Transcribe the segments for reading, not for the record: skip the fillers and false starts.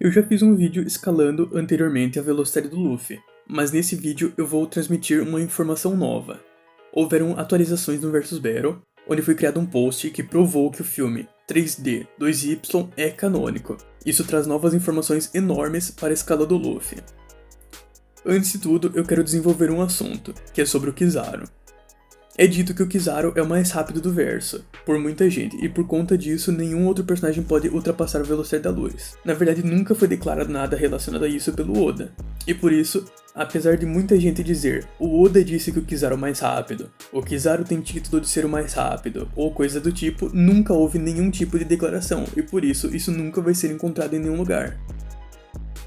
Eu já fiz um vídeo escalando anteriormente a velocidade do Luffy, mas nesse vídeo eu vou transmitir uma informação nova. Houveram atualizações no Versus Battle, onde foi criado um post que provou que o filme 3D 2Y é canônico. Isso traz novas informações enormes para a escala do Luffy. Antes de tudo, eu quero desenvolver um assunto, que é sobre o Kizaru. É dito que o Kizaru é o mais rápido do verso, por muita gente, e por conta disso nenhum outro personagem pode ultrapassar a velocidade da luz. Na verdade, nunca foi declarado nada relacionado a isso pelo Oda. E por isso, apesar de muita gente dizer o Oda disse que o Kizaru é o mais rápido, o Kizaru tem título de ser o mais rápido, ou coisa do tipo, nunca houve nenhum tipo de declaração, e por isso nunca vai ser encontrado em nenhum lugar.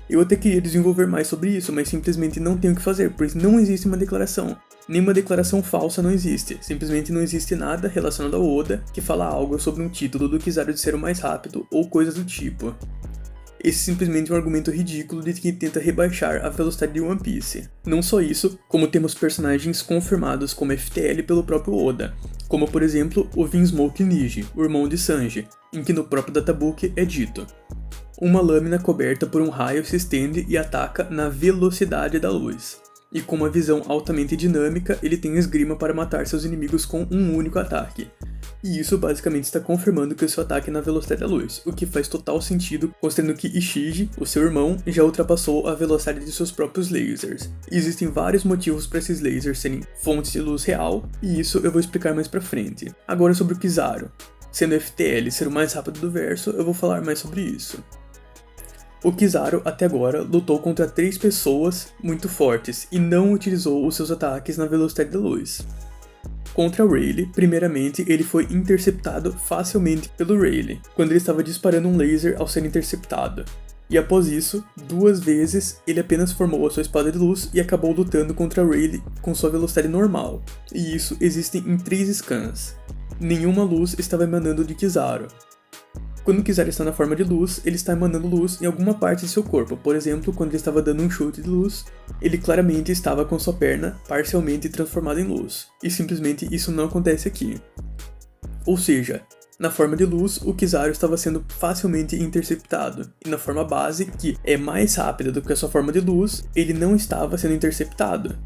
Eu até queria desenvolver mais sobre isso, mas simplesmente não tenho o que fazer, pois não existe uma declaração. Nenhuma declaração falsa não existe, simplesmente não existe nada relacionado ao Oda que fala algo sobre um título do Kizaru de ser o mais rápido ou coisas do tipo. Esse é simplesmente um argumento ridículo de quem tenta rebaixar a velocidade de One Piece. Não só isso, como temos personagens confirmados como FTL pelo próprio Oda, como por exemplo o Vinsmoke Niji, o irmão de Sanji, em que no próprio databook é dito: uma lâmina coberta por um raio se estende e ataca na velocidade da luz. E com uma visão altamente dinâmica, ele tem esgrima para matar seus inimigos com um único ataque. E isso basicamente está confirmando que o seu ataque é na velocidade da luz, o que faz total sentido, considerando que Ishiji, o seu irmão, já ultrapassou a velocidade de seus próprios lasers. E existem vários motivos para esses lasers serem fontes de luz real, e isso eu vou explicar mais pra frente. Agora sobre o Kizaru. Sendo FTL ser o mais rápido do verso, eu vou falar mais sobre isso. O Kizaru, até agora, lutou contra 3 pessoas muito fortes e não utilizou os seus ataques na velocidade da luz. Contra Rayleigh, primeiramente, ele foi interceptado facilmente pelo Rayleigh, quando ele estava disparando um laser ao ser interceptado. E após isso, 2 vezes, ele apenas formou a sua espada de luz e acabou lutando contra Rayleigh com sua velocidade normal. E isso existe em 3 scans. Nenhuma luz estava emanando de Kizaru. Quando o Kizaru está na forma de luz, ele está emanando luz em alguma parte de seu corpo. Por exemplo, quando ele estava dando um chute de luz, ele claramente estava com sua perna parcialmente transformada em luz. E simplesmente isso não acontece aqui. Ou seja, na forma de luz, o Kizaru estava sendo facilmente interceptado. E na forma base, que é mais rápida do que a sua forma de luz, ele não estava sendo interceptado.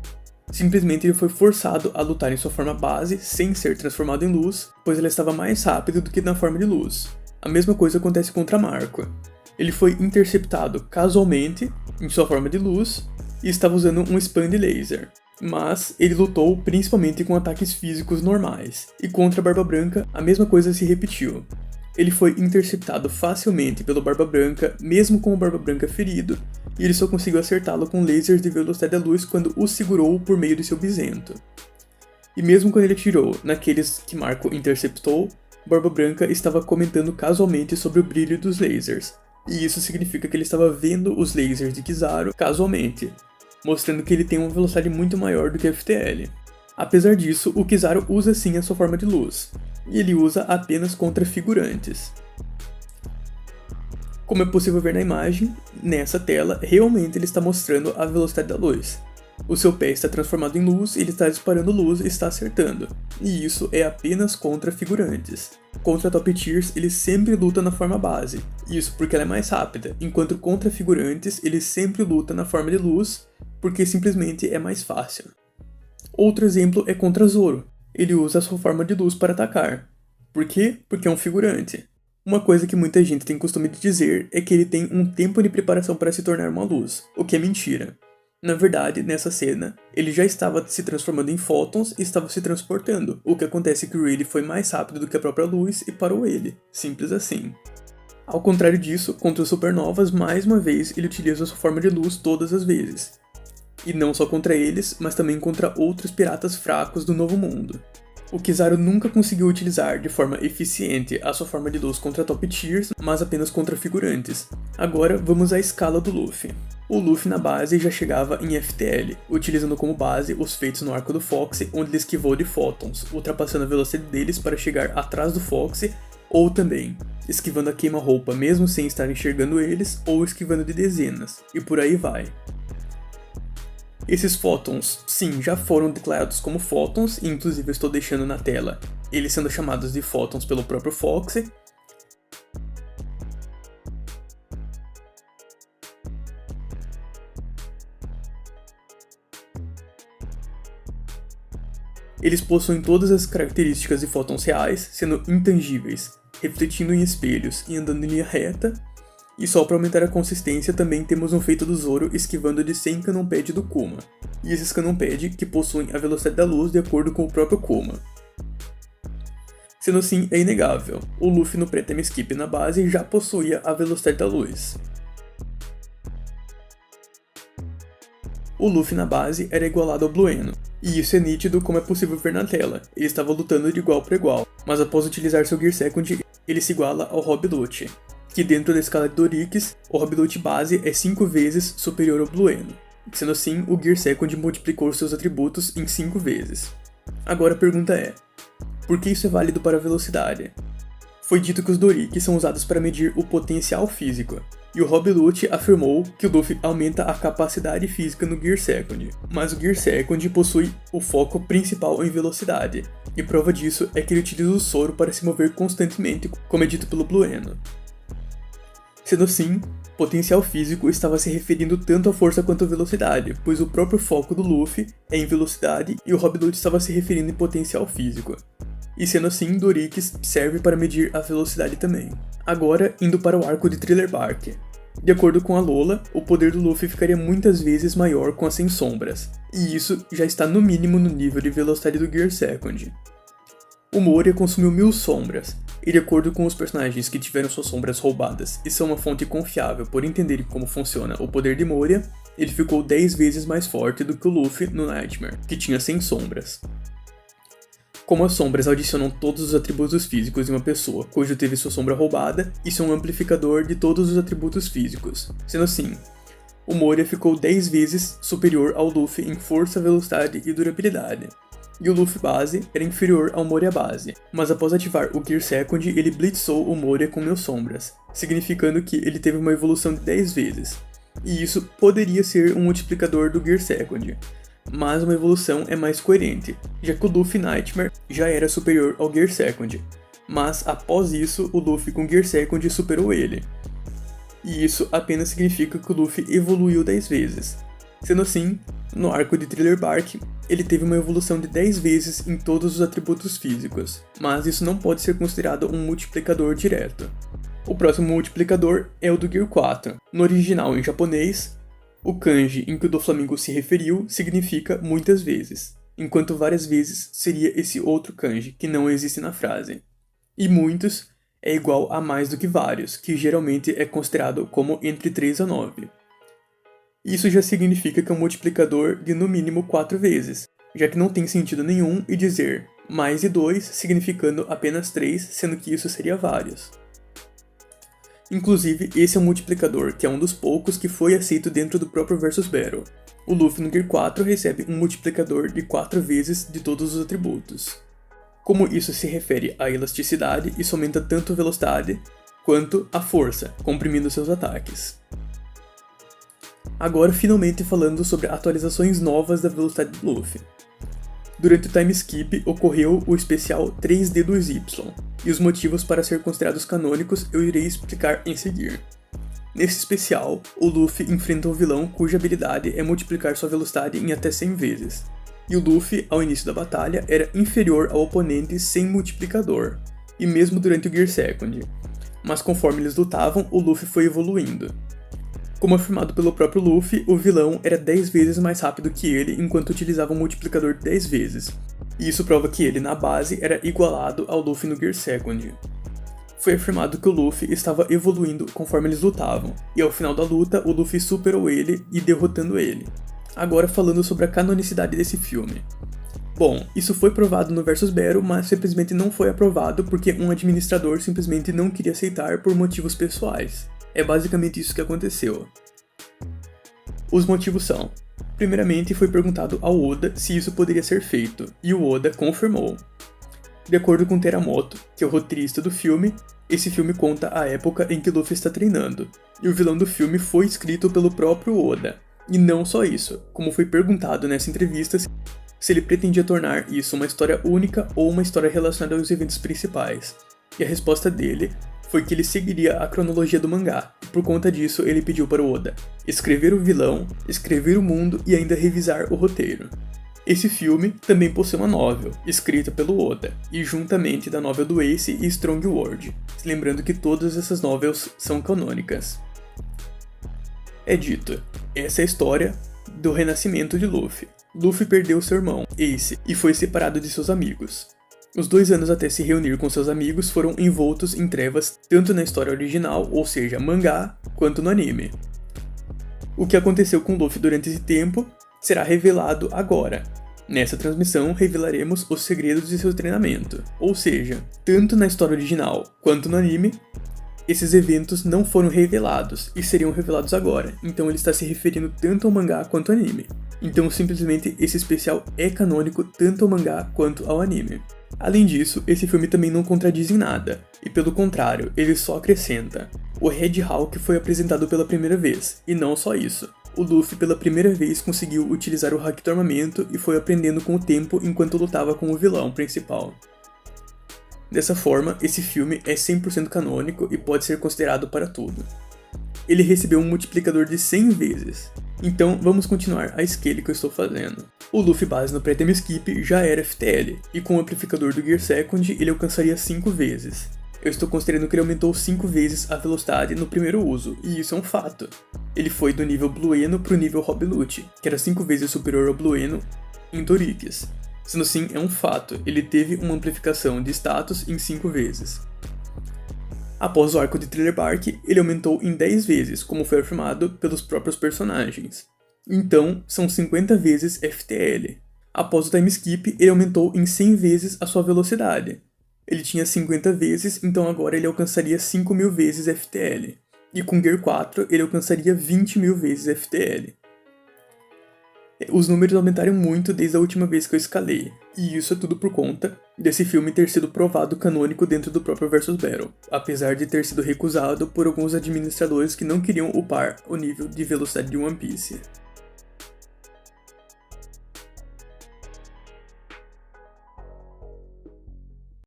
Simplesmente ele foi forçado a lutar em sua forma base, sem ser transformado em luz, pois ele estava mais rápido do que na forma de luz. A mesma coisa acontece contra Marco. Ele foi interceptado casualmente, em sua forma de luz, e estava usando um Expand Laser. Mas ele lutou principalmente com ataques físicos normais. E contra Barba Branca, a mesma coisa se repetiu. Ele foi interceptado facilmente pelo Barba Branca, mesmo com o Barba Branca ferido, e ele só conseguiu acertá-lo com lasers de velocidade da luz quando o segurou por meio de seu bisento. E mesmo quando ele atirou naqueles que Marco interceptou, Barba Branca estava comentando casualmente sobre o brilho dos lasers, e isso significa que ele estava vendo os lasers de Kizaru casualmente, mostrando que ele tem uma velocidade muito maior do que a FTL. Apesar disso, o Kizaru usa sim a sua forma de luz, e ele usa apenas contra figurantes. Como é possível ver na imagem, nessa tela, realmente ele está mostrando a velocidade da luz. O seu pé está transformado em luz, ele está disparando luz e está acertando. E isso é apenas contra figurantes. Contra Top Tiers, ele sempre luta na forma base. Isso porque ela é mais rápida, enquanto contra figurantes, ele sempre luta na forma de luz, porque simplesmente é mais fácil. Outro exemplo é contra Zoro. Ele usa a sua forma de luz para atacar. Por quê? Porque é um figurante. Uma coisa que muita gente tem costume de dizer é que ele tem um tempo de preparação para se tornar uma luz, o que é mentira. Na verdade, nessa cena, ele já estava se transformando em fótons e estava se transportando. O que acontece é que o Rayleigh foi mais rápido do que a própria luz e parou ele. Simples assim. Ao contrário disso, contra os supernovas, mais uma vez, ele utiliza sua forma de luz todas as vezes. E não só contra eles, mas também contra outros piratas fracos do Novo Mundo. O Kizaru nunca conseguiu utilizar de forma eficiente a sua forma de luz contra Top Tiers, mas apenas contra figurantes. Agora vamos à escala do Luffy. O Luffy na base já chegava em FTL, utilizando como base os feitos no arco do Fox, onde ele esquivou de Photons, ultrapassando a velocidade deles para chegar atrás do Fox, ou também esquivando a queima-roupa mesmo sem estar enxergando eles, ou esquivando de dezenas, e por aí vai. Esses fótons, sim, já foram declarados como fótons, e inclusive eu estou deixando na tela eles sendo chamados de fótons pelo próprio Fox. Eles possuem todas as características de fótons reais, sendo intangíveis, refletindo em espelhos e andando em linha reta. E só para aumentar a consistência também temos um feito do Zoro esquivando de 100 Cannon Pad do Kuma, e esses Cannon Pad que possuem a velocidade da luz de acordo com o próprio Kuma. Sendo assim, é inegável, o Luffy no pré-time skip na base já possuía a velocidade da luz. O Luffy na base era igualado ao Blueno, e isso é nítido como é possível ver na tela, ele estava lutando de igual para igual, mas após utilizar seu Gear Second, ele se iguala ao Rob Lucci, que dentro da escala de Dorix, o Rob Lucci base é 5 vezes superior ao Blueno, sendo assim, o Gear Second multiplicou seus atributos em 5 vezes. Agora a pergunta é, por que isso é válido para a velocidade? Foi dito que os Dorix são usados para medir o potencial físico, e o Rob Lucci afirmou que o Luffy aumenta a capacidade física no Gear Second, mas o Gear Second possui o foco principal em velocidade, e prova disso é que ele utiliza o soro para se mover constantemente, como é dito pelo Blueno. Sendo assim, potencial físico estava se referindo tanto à força quanto à velocidade, pois o próprio foco do Luffy é em velocidade e o Rob Lucci estava se referindo em potencial físico. E sendo assim, Dorix serve para medir a velocidade também. Agora, indo para o arco de Thriller Bark. De acordo com a Lola, o poder do Luffy ficaria muitas vezes maior com as 100 sombras, e isso já está no mínimo no nível de velocidade do Gear Second. O Moria consumiu 1000 sombras, e de acordo com os personagens que tiveram suas sombras roubadas e são uma fonte confiável por entenderem como funciona o poder de Moria, ele ficou 10 vezes mais forte do que o Luffy no Nightmare, que tinha 100 sombras. Como as sombras adicionam todos os atributos físicos de uma pessoa cujo teve sua sombra roubada, isso é um amplificador de todos os atributos físicos. Sendo assim, o Moria ficou 10 vezes superior ao Luffy em força, velocidade e durabilidade. E o Luffy base era inferior ao Moria base, mas após ativar o Gear Second ele blitzou o Moria com 1000 sombras, significando que ele teve uma evolução de 10 vezes. E isso poderia ser um multiplicador do Gear Second, mas uma evolução é mais coerente, já que o Luffy Nightmare já era superior ao Gear Second, mas após isso o Luffy com Gear Second superou ele. E isso apenas significa que o Luffy evoluiu 10 vezes. Sendo assim, no arco de Thriller Bark, ele teve uma evolução de 10 vezes em todos os atributos físicos, mas isso não pode ser considerado um multiplicador direto. O próximo multiplicador é o do Gear 4. No original em japonês, o kanji em que o Doflamingo se referiu significa muitas vezes, enquanto várias vezes seria esse outro kanji que não existe na frase. E muitos é igual a mais do que vários, que geralmente é considerado como entre 3 a 9. Isso já significa que é um multiplicador de no mínimo 4 vezes, já que não tem sentido nenhum e dizer mais de 2 significando apenas 3, sendo que isso seria vários. Inclusive, esse é um multiplicador que é um dos poucos que foi aceito dentro do próprio Versus Battle. O Luffy no Gear 4 recebe um multiplicador de 4 vezes de todos os atributos. Como isso se refere à elasticidade, isso aumenta tanto a velocidade quanto a força, comprimindo seus ataques. Agora, finalmente falando sobre atualizações novas da velocidade do Luffy. Durante o time skip ocorreu o especial 3D2Y, e os motivos para ser considerados canônicos eu irei explicar em seguir. Nesse especial, o Luffy enfrenta um vilão cuja habilidade é multiplicar sua velocidade em até 100 vezes, e o Luffy, ao início da batalha, era inferior ao oponente sem multiplicador, e mesmo durante o Gear Second, mas conforme eles lutavam, o Luffy foi evoluindo. Como afirmado pelo próprio Luffy, o vilão era 10 vezes mais rápido que ele enquanto utilizava um multiplicador de 10 vezes, e isso prova que ele, na base, era igualado ao Luffy no Gear Second. Foi afirmado que o Luffy estava evoluindo conforme eles lutavam, e ao final da luta, o Luffy superou ele e derrotando ele. Agora falando sobre a canonicidade desse filme. Bom, isso foi provado no Versus Battle, mas simplesmente não foi aprovado porque um administrador simplesmente não queria aceitar por motivos pessoais. É basicamente isso que aconteceu. Os motivos são: primeiramente foi perguntado ao Oda se isso poderia ser feito, e o Oda confirmou. De acordo com Teramoto, que é o roteirista do filme, esse filme conta a época em que Luffy está treinando, e o vilão do filme foi escrito pelo próprio Oda. E não só isso, como foi perguntado nessa entrevista se ele pretendia tornar isso uma história única ou uma história relacionada aos eventos principais. E a resposta dele foi que ele seguiria a cronologia do mangá, e por conta disso ele pediu para o Oda escrever o vilão, escrever o mundo e ainda revisar o roteiro. Esse filme também possui uma novel, escrita pelo Oda, e juntamente da novel do Ace e Strong World, lembrando que todas essas novels são canônicas. É dito, essa é a história do renascimento de Luffy. Luffy perdeu seu irmão, Ace, e foi separado de seus amigos. Os 2 anos até se reunir com seus amigos foram envoltos em trevas tanto na história original, ou seja, mangá, quanto no anime. O que aconteceu com Luffy durante esse tempo será revelado agora. Nessa transmissão, revelaremos os segredos de seu treinamento, ou seja, tanto na história original quanto no anime, esses eventos não foram revelados e seriam revelados agora, então ele está se referindo tanto ao mangá quanto ao anime. Então simplesmente esse especial é canônico tanto ao mangá quanto ao anime. Além disso, esse filme também não contradiz em nada, e pelo contrário, ele só acrescenta. O Red Hawk foi apresentado pela primeira vez, e não só isso. O Luffy pela primeira vez conseguiu utilizar o Haki do armamento e foi aprendendo com o tempo enquanto lutava com o vilão principal. Dessa forma, esse filme é 100% canônico e pode ser considerado para tudo. Ele recebeu um multiplicador de 100 vezes. Então vamos continuar a scale que eu estou fazendo. O Luffy base no pré-time skip já era FTL, e com o amplificador do Gear Second ele alcançaria 5 vezes. Eu estou considerando que ele aumentou 5 vezes a velocidade no primeiro uso, e isso é um fato. Ele foi do nível Blue Eno para o nível Rob Lute, que era 5 vezes superior ao Blue Eno em Dorix. Sendo assim, é um fato, ele teve uma amplificação de status em 5 vezes. Após o arco de Thriller Bark, ele aumentou em 10 vezes, como foi afirmado pelos próprios personagens. Então, são 50 vezes FTL. Após o time skip, ele aumentou em 100 vezes a sua velocidade. Ele tinha 50 vezes, então agora ele alcançaria 5.000 vezes FTL. E com Gear 4, ele alcançaria 20.000 vezes FTL. Os números aumentaram muito desde a última vez que eu escalei, e isso é tudo por conta desse filme ter sido provado canônico dentro do próprio Versus Battle, apesar de ter sido recusado por alguns administradores que não queriam upar o nível de velocidade de One Piece.